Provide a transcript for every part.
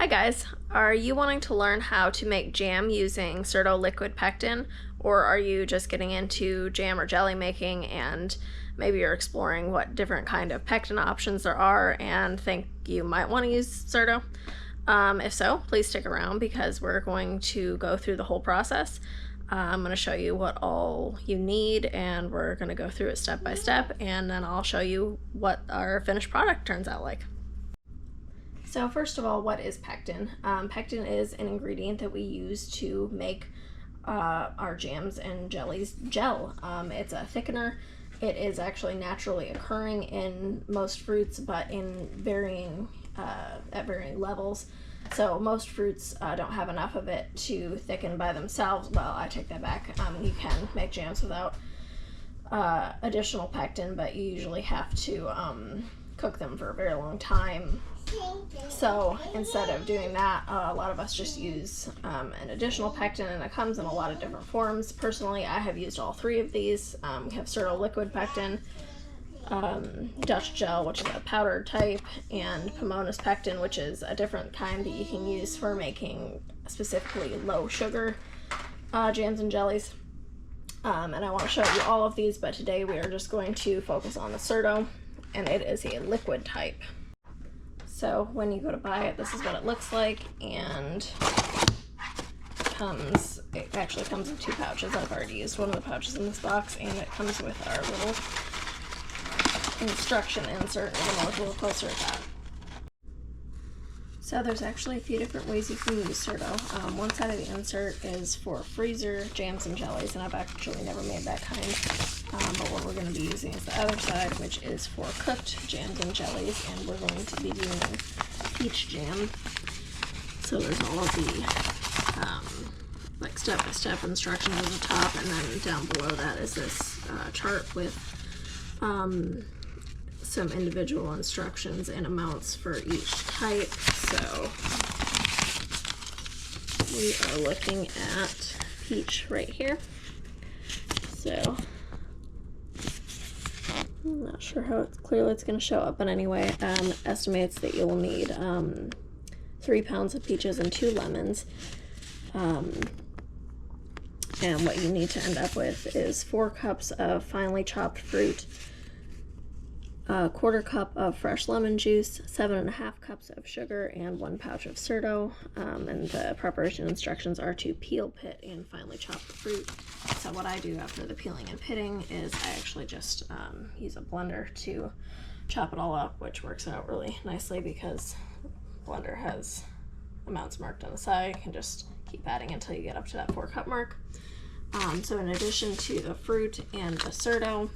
Hi guys, are you wanting to learn how to make jam using Certo liquid pectin, or are you just getting into jam or jelly making and maybe you're exploring what different kind of pectin options there are and think you might want to use Certo? If so, please stick around because we're going to go through the whole process. I'm going to show you what all you need and we're going to go through it step by step, and then I'll show you what our finished product turns out like. So first of all, what is pectin? Pectin is an ingredient that we use to make our jams and jellies gel. It's a thickener. It is actually naturally occurring in most fruits, but in at varying levels. So most fruits don't have enough of it to thicken by themselves. Well, I take that back. You can make jams without additional pectin, but you usually have to cook them for a very long time. So instead of doing that, a lot of us just use an additional pectin, and it comes in a lot of different forms. Personally, I have used all three of these. We have Certo liquid pectin, Dutch gel, which is a powdered type, and Pomona's pectin, which is a different kind that you can use for making specifically low sugar jams and jellies. And I want to show you all of these, but today we are just going to focus on the Certo, and it is a liquid type. So when you go to buy it, this is what it looks like, and it actually comes in two pouches. I've already used one of the pouches in this box, and it comes with our little instruction insert. I'm going to look a little closer at that. So there's actually a few different ways you can use Certo. One side of the insert is for freezer jams and jellies, and I've actually never made that kind. But what we're going to be using is the other side, which is for cooked jams and jellies, and we're going to be doing peach jam. So there's all of the like step-by-step instructions at the top, and then down below that is this chart with some individual instructions and amounts for each type. So we are looking at peach right here. So I'm not sure how clearly it's going to show up, but anyway, estimates that you'll need 3 pounds of peaches and 2 lemons. And what you need to end up with is 4 cups of finely chopped fruit, a 1/4 cup of fresh lemon juice, 7.5 cups of sugar, and 1 pouch of Certo. And the preparation instructions are to peel, pit, and finely chop the fruit. So what I do after the peeling and pitting is I actually just use a blender to chop it all up, which works out really nicely because the blender has amounts marked on the side. You can just keep adding until you get up to that 4 cup mark. So in addition to the fruit and the Certo,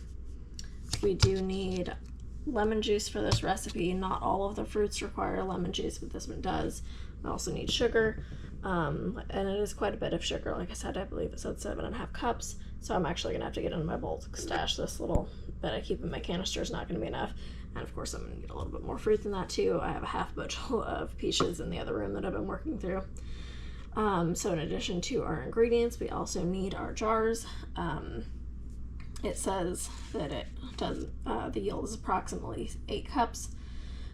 we do need lemon juice for this recipe. Not all of the fruits require lemon juice, but this one does. We also need sugar, and it is quite a bit of sugar. Like I said, I believe it said 7.5 cups, so I'm actually gonna have to get in my bowl to stash this little bit I keep in my canister. Is not gonna be enough, and of course I'm gonna need a little bit more fruit than that too. I have a half bushel of peaches in the other room that I've been working through. So in addition to our ingredients, we also need our jars. It says that it does, the yield is approximately 8 cups.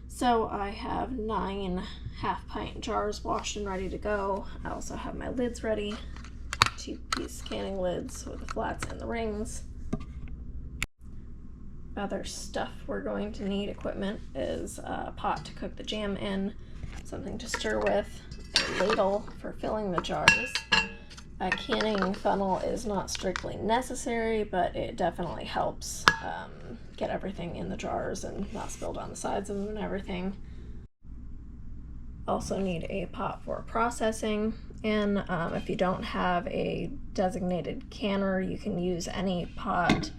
So I have 9 half-pint jars washed and ready to go. I also have my lids ready, 2-piece canning lids with the flats and the rings. Other stuff we're going to need equipment is a pot to cook the jam in, something to stir with, a ladle for filling the jars. A canning funnel is not strictly necessary, but it definitely helps get everything in the jars and not spilled on the sides of them and everything. Also need a pot for processing, and if you don't have a designated canner, you can use any pot.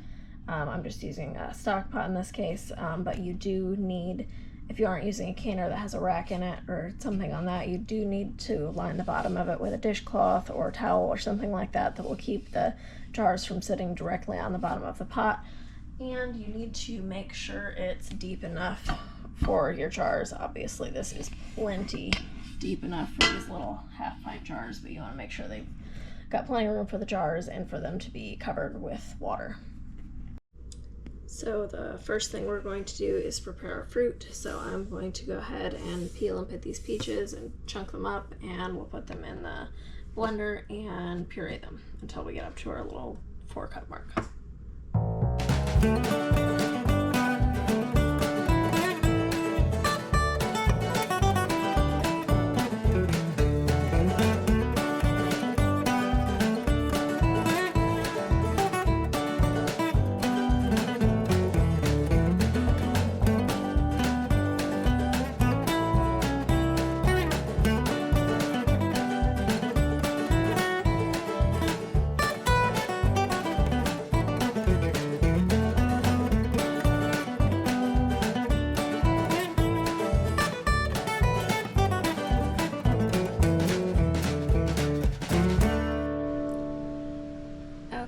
I'm just using a stock pot in this case, but you do need, if you aren't using a canner that has a rack in it or something on that, you do need to line the bottom of it with a dishcloth or a towel or something like that that will keep the jars from sitting directly on the bottom of the pot. And you need to make sure it's deep enough for your jars. Obviously this is plenty deep enough for these little half-pint jars, but you want to make sure they've got plenty of room for the jars and for them to be covered with water. So the first thing we're going to do is prepare our fruit. So I'm going to go ahead and peel and pit these peaches and chunk them up, and we'll put them in the blender and puree them until we get up to our little 4-cup mark.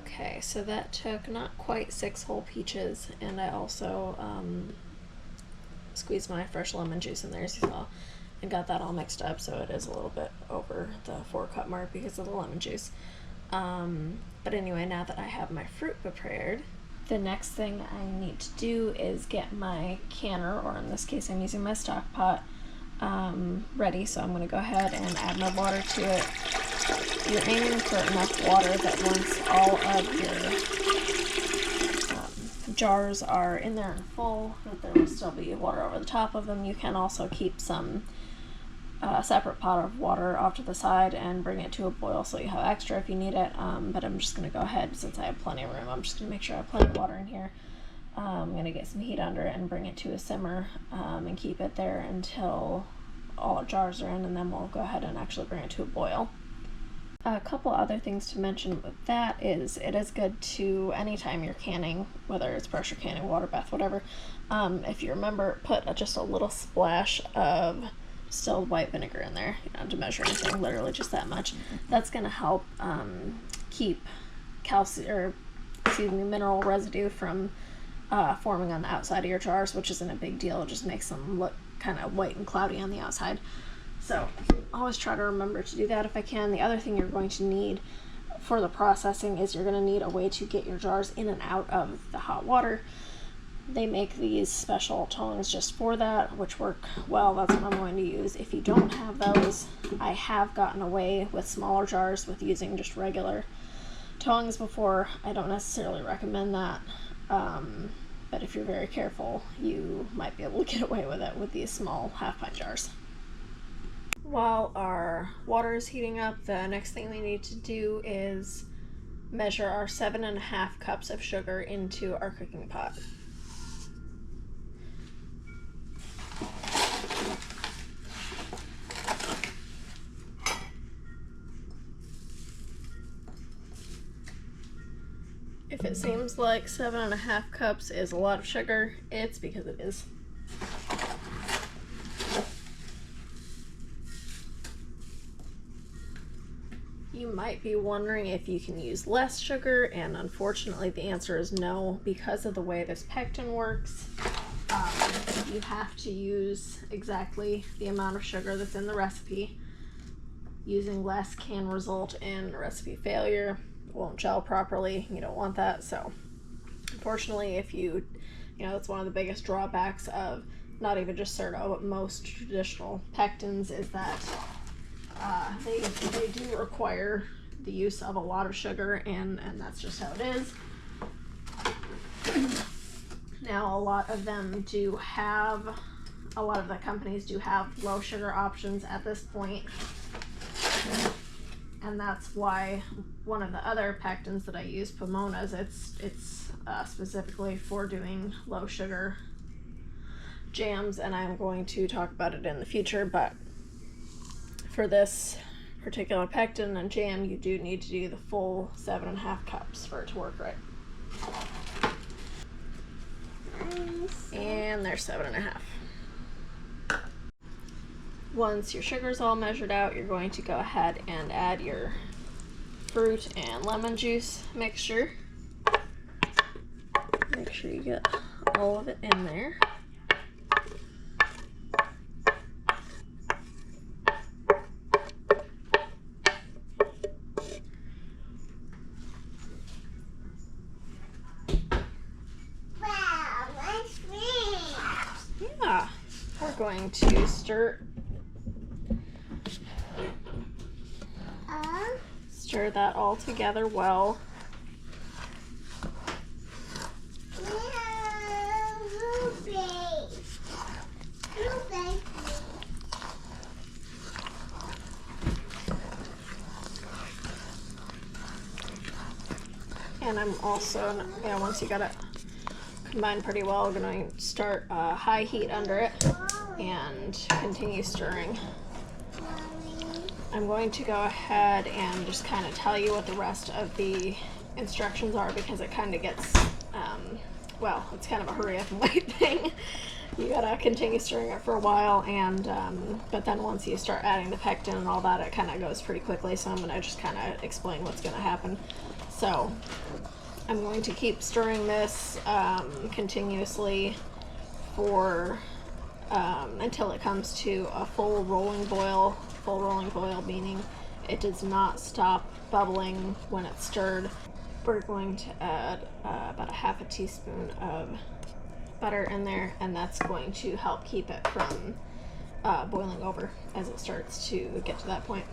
Okay, so that took not quite 6 whole peaches, and I also squeezed my fresh lemon juice in there, as you saw, and got that all mixed up, so it is a little bit over the 4-cup mark because of the lemon juice. But anyway, now that I have my fruit prepared, the next thing I need to do is get my canner, or in this case I'm using my stock pot, ready. So I'm going to go ahead and add my water to it. You're aiming for enough water that once all of your jars are in there and full, that there will still be water over the top of them. You can also keep some separate pot of water off to the side and bring it to a boil so you have extra if you need it, but I'm just going to go ahead, since I have plenty of room, I'm just going to make sure I have plenty of water in here. I'm going to get some heat under it and bring it to a simmer, and keep it there until all our jars are in, and then we'll go ahead and actually bring it to a boil. A couple other things to mention with that is it is good to, anytime you're canning, whether it's pressure canning, water bath, whatever, if you remember, put just a little splash of distilled white vinegar in there. You don't have to measure anything, literally just that much. That's going to help keep mineral residue from forming on the outside of your jars, which isn't a big deal. It just makes them look kind of white and cloudy on the outside. So always try to remember to do that if I can. The other thing you're going to need for the processing is you're going to need a way to get your jars in and out of the hot water. They make these special tongs just for that, which work well. That's what I'm going to use. If you don't have those, I have gotten away with smaller jars with using just regular tongs before. I don't necessarily recommend that, but if you're very careful, you might be able to get away with it with these small half-pint jars. While our water is heating up, the next thing we need to do is measure our 7.5 cups of sugar into our cooking pot. If it seems like 7.5 cups is a lot of sugar, it's because it is. You might be wondering if you can use less sugar, and unfortunately the answer is no. Because of the way this pectin works, you have to use exactly the amount of sugar that's in the recipe. Using less can result in recipe failure. It won't gel properly. You don't want that. So unfortunately, if you know, it's one of the biggest drawbacks of not even just Certo, but most traditional pectins, is that they do require the use of a lot of sugar, and that's just how it is. Now, a lot of the companies do have low sugar options at this point, and that's why one of the other pectins that I use, Pomona's, it's specifically for doing low sugar jams, and I'm going to talk about it in the future, but for this particular pectin and jam, you do need to do the full 7.5 cups for it to work right. And there's 7.5. Once your sugar's all measured out, you're going to go ahead and add your fruit and lemon juice mixture. Make sure you get all of it in there. to stir that all together well. And I'm also, once you got it combined pretty well, I'm going to start high heat under it and continue stirring. I'm going to go ahead and just kind of tell you what the rest of the instructions are, because it kind of gets, well, it's kind of a hurry up and wait thing. You gotta continue stirring it for a while, and but then once you start adding the pectin and all that, it kind of goes pretty quickly. So I'm gonna just kind of explain what's gonna happen. So I'm going to keep stirring this continuously for until it comes to a full rolling boil. Full rolling boil meaning it does not stop bubbling when it's stirred. We're going to add about a half a teaspoon of butter in there, and that's going to help keep it from boiling over as it starts to get to that point.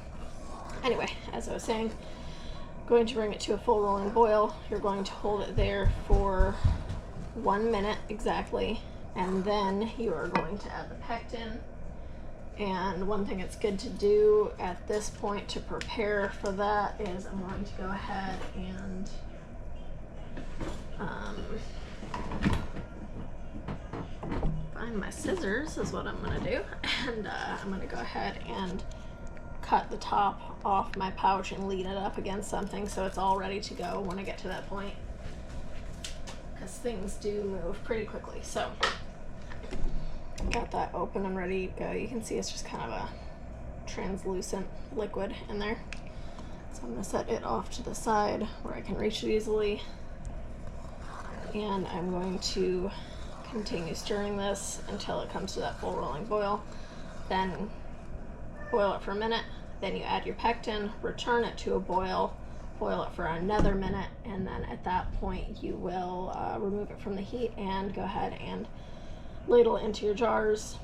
Anyway, as I was saying, going to bring it to a full rolling boil. You're going to hold it there for 1 minute exactly, and then you are going to add the pectin. And one thing it's good to do at this point to prepare for that is I'm going to go ahead and find my scissors is what I'm going to do. And I'm going to go ahead and cut the top off my pouch and lean it up against something so it's all ready to go when I get to that point, because things do move pretty quickly. So got that open and ready to go. You can see it's just kind of a translucent liquid in there. So I'm going to set it off to the side where I can reach it easily. And I'm going to continue stirring this until it comes to that full rolling boil. Then boil it for a minute. Then you add your pectin, return it to a boil, boil it for another minute, and then at that point you will remove it from the heat and go ahead and ladle it into your jars,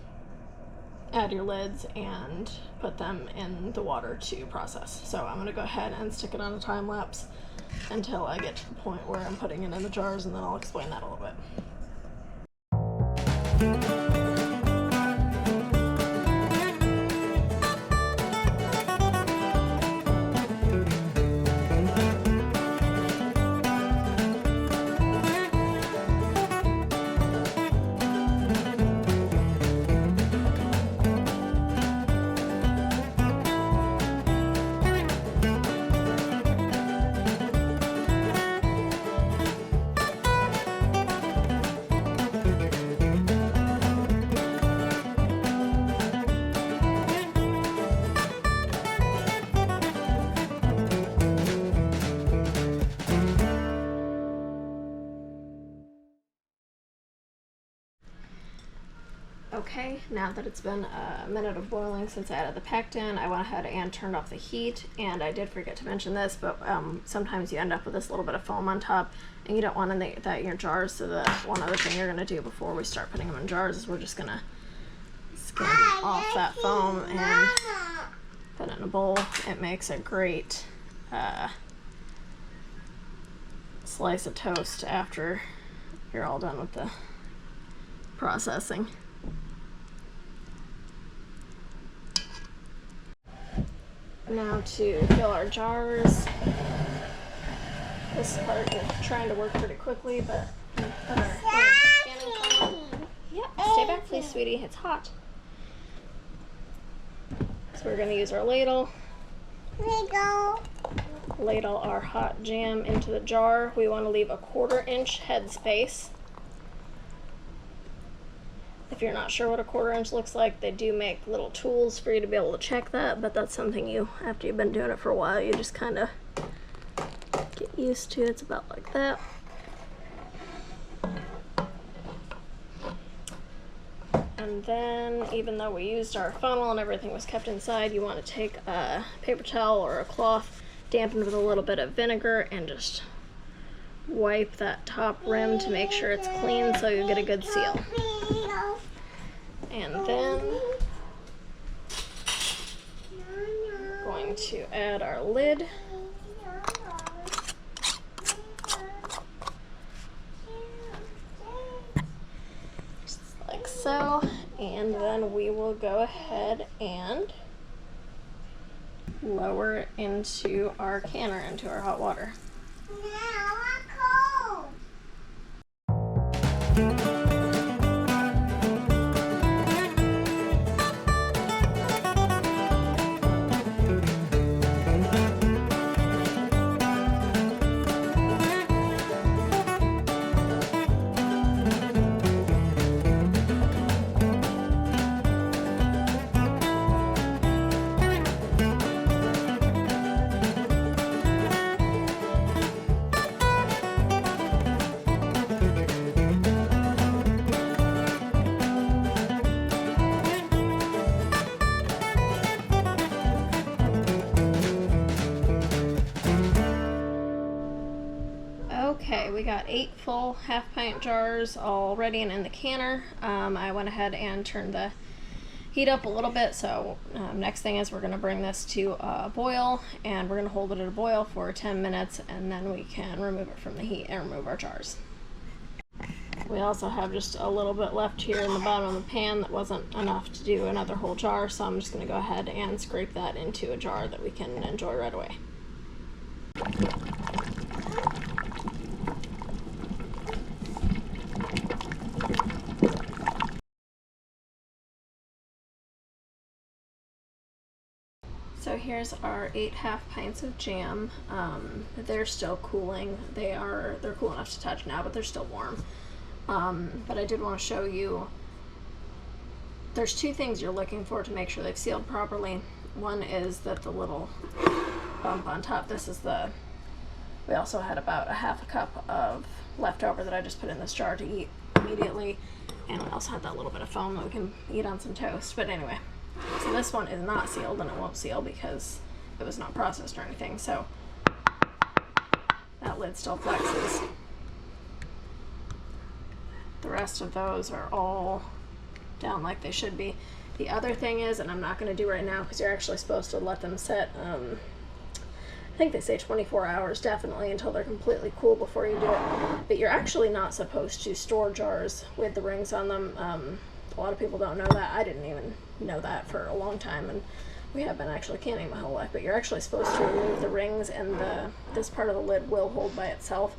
add your lids, and put them in the water to process. So I'm going to go ahead and stick it on a time lapse until I get to the point where I'm putting it in the jars, and then I'll explain that a little bit. Okay, now that it's been a minute of boiling since I added the pectin, I went ahead and turned off the heat. And I did forget to mention this, but sometimes you end up with this little bit of foam on top, and you don't want that in your jars. So the one other thing you're going to do before we start putting them in jars is we're just going to skim off that foam and put it in a bowl. It makes a great slice of toast after you're all done with the processing. Now to fill our jars. This part is trying to work pretty quickly, but we put our canning on. Yep, stay back please, sweetie. It's hot. So we're going to use our ladle. Ladle our hot jam into the jar. We want to leave a 1/4 inch head space. If you're not sure what a 1/4 inch looks like, they do make little tools for you to be able to check that, but that's something you, after you've been doing it for a while, you just kind of get used to. It's about like that. And then, even though we used our funnel and everything was kept inside, you want to take a paper towel or a cloth, dampened with a little bit of vinegar, and just wipe that top rim to make sure it's clean so you get a good seal. And then we're going to add our lid. Just like so. And then we will go ahead and lower it into our canner, into our hot water. Okay, we got 8 full half-pint jars all ready and in the canner. I went ahead and turned the heat up a little bit, so next thing is we're going to bring this to a boil, and we're going to hold it at a boil for 10 minutes, and then we can remove it from the heat and remove our jars. We also have just a little bit left here in the bottom of the pan that wasn't enough to do another whole jar, so I'm just going to go ahead and scrape that into a jar that we can enjoy right away. So here's our 8 half pints of jam. They're still cooling. They're cool enough to touch now, but they're still warm. But I did want to show you, there's 2 things you're looking for to make sure they've sealed properly. One is that the little bump on top, we also had about a half a cup of leftover that I just put in this jar to eat immediately. And we also had that little bit of foam that we can eat on some toast. But anyway. So this one is not sealed, and it won't seal because it was not processed or anything, so that lid still flexes. The rest of those are all down like they should be. The other thing is, and I'm not going to do right now because you're actually supposed to let them set, I think they say 24 hours definitely until they're completely cool before you do it, but you're actually not supposed to store jars with the rings on them. A lot of people don't know that. I didn't even know that for a long time, and we have been actually canning my whole life, but you're actually supposed to remove the rings, and this part of the lid will hold by itself.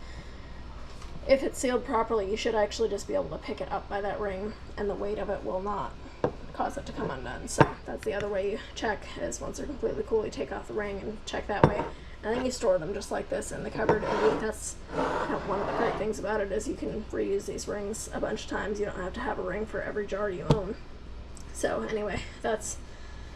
If it's sealed properly, you should actually just be able to pick it up by that ring, and the weight of it will not cause it to come undone. So that's the other way you check, is once they're completely cool, you take off the ring and check that way. And then you store them just like this in the cupboard, and that's one of the great things about it, is you can reuse these rings a bunch of times. You don't have to have a ring for every jar you own. So anyway, that's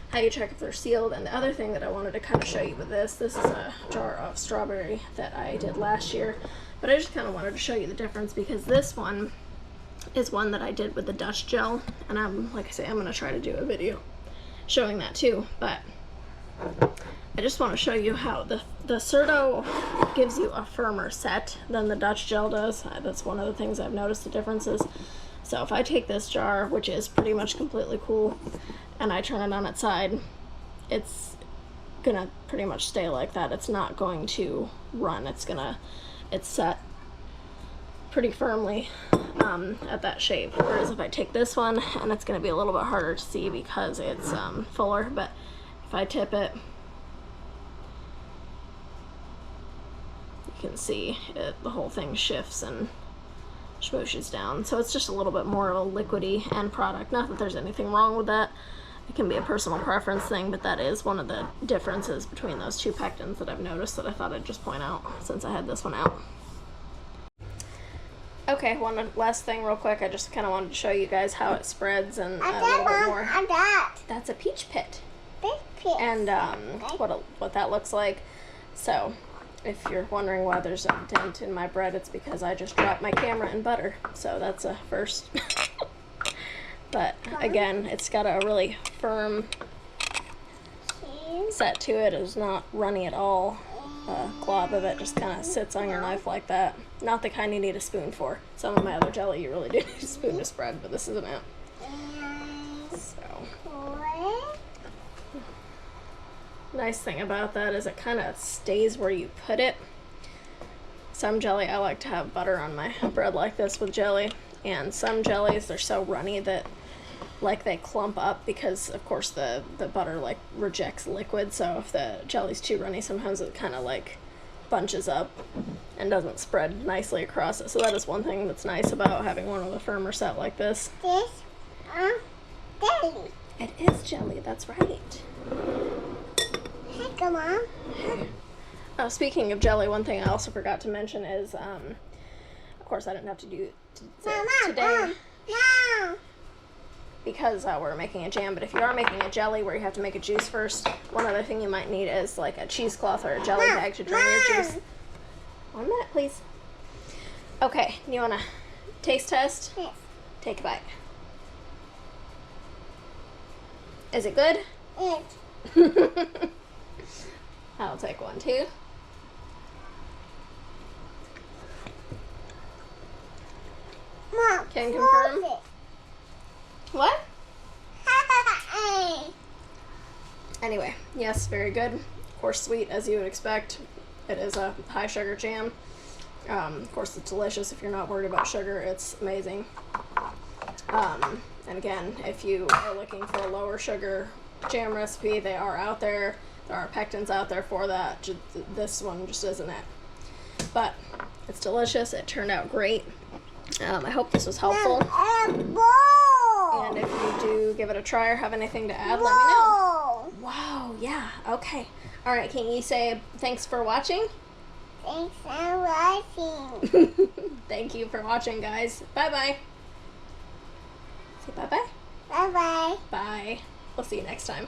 how you check if they're sealed. And the other thing that I wanted to kind of show you with this is a jar of strawberry that I did last year, but I just kind of wanted to show you the difference because this one is one that I did with the Dutch gel, and like I say, I'm going to try to do a video showing that too, but I just want to show you how the Certo gives you a firmer set than the Dutch gel does. That's one of the things I've noticed the differences. So if I take this jar, which is pretty much completely cool, and I turn it on its side, it's gonna pretty much stay like that. It's not going to run. It's set pretty firmly at that shape. Whereas if I take this one, and it's gonna be a little bit harder to see because it's fuller, but if I tip it, you can see the whole thing shifts and swooshes down. So it's just a little bit more of a liquidy end product. Not that there's anything wrong with that. It can be a personal preference thing, but that is one of the differences between those 2 pectins that I've noticed that I thought I'd just point out since I had this one out. Okay, one last thing real quick. I just kind of wanted to show you guys how it spreads and a little bit more. That's a peach pit. And what that looks like. So if you're wondering why there's a dent in my bread, it's because I just dropped my camera in butter. So that's a first. But again, it's got a really firm set to it. It's not runny at all. A glob of it just kind of sits on your knife like that. Not the kind you need a spoon for. Some of my other jelly you really do need a spoon to spread, but this isn't it. So, nice thing about that is it kind of stays where you put it. Some jelly, I like to have butter on my bread like this with jelly, and some jellies, they're so runny that like they clump up because of course the butter like rejects liquid, so if the jelly's too runny sometimes it kind of like bunches up and doesn't spread nicely across it. So that is one thing that's nice about having one with a firmer set like this. This jelly. It is jelly, that's right. Hey, come on. Oh, speaking of jelly, one thing I also forgot to mention is, of course I didn't have to do it today because we're making a jam, but if you are making a jelly where you have to make a juice first, one other thing you might need is like a cheesecloth or a jelly bag to drain your juice. 1 minute, please. Okay, you want to taste test? Yes. Take a bite. Is it good? Yes. I'll take one too. Mom, Can confirm. What? Anyway, yes, very good. Of course, sweet as you would expect. It is a high sugar jam. Of course, it's delicious. If you're not worried about sugar, it's amazing. And again, if you are looking for a lower sugar jam recipe, they are out there. There are pectins out there for that. This one just isn't it. But it's delicious. It turned out great. I hope this was helpful. And if you do give it a try or have anything to add, let me know. Wow, yeah, okay. All right, can you say thanks for watching? Thanks for watching. Thank you for watching, guys. Bye-bye. Say bye-bye. Bye-bye. Bye. We'll see you next time.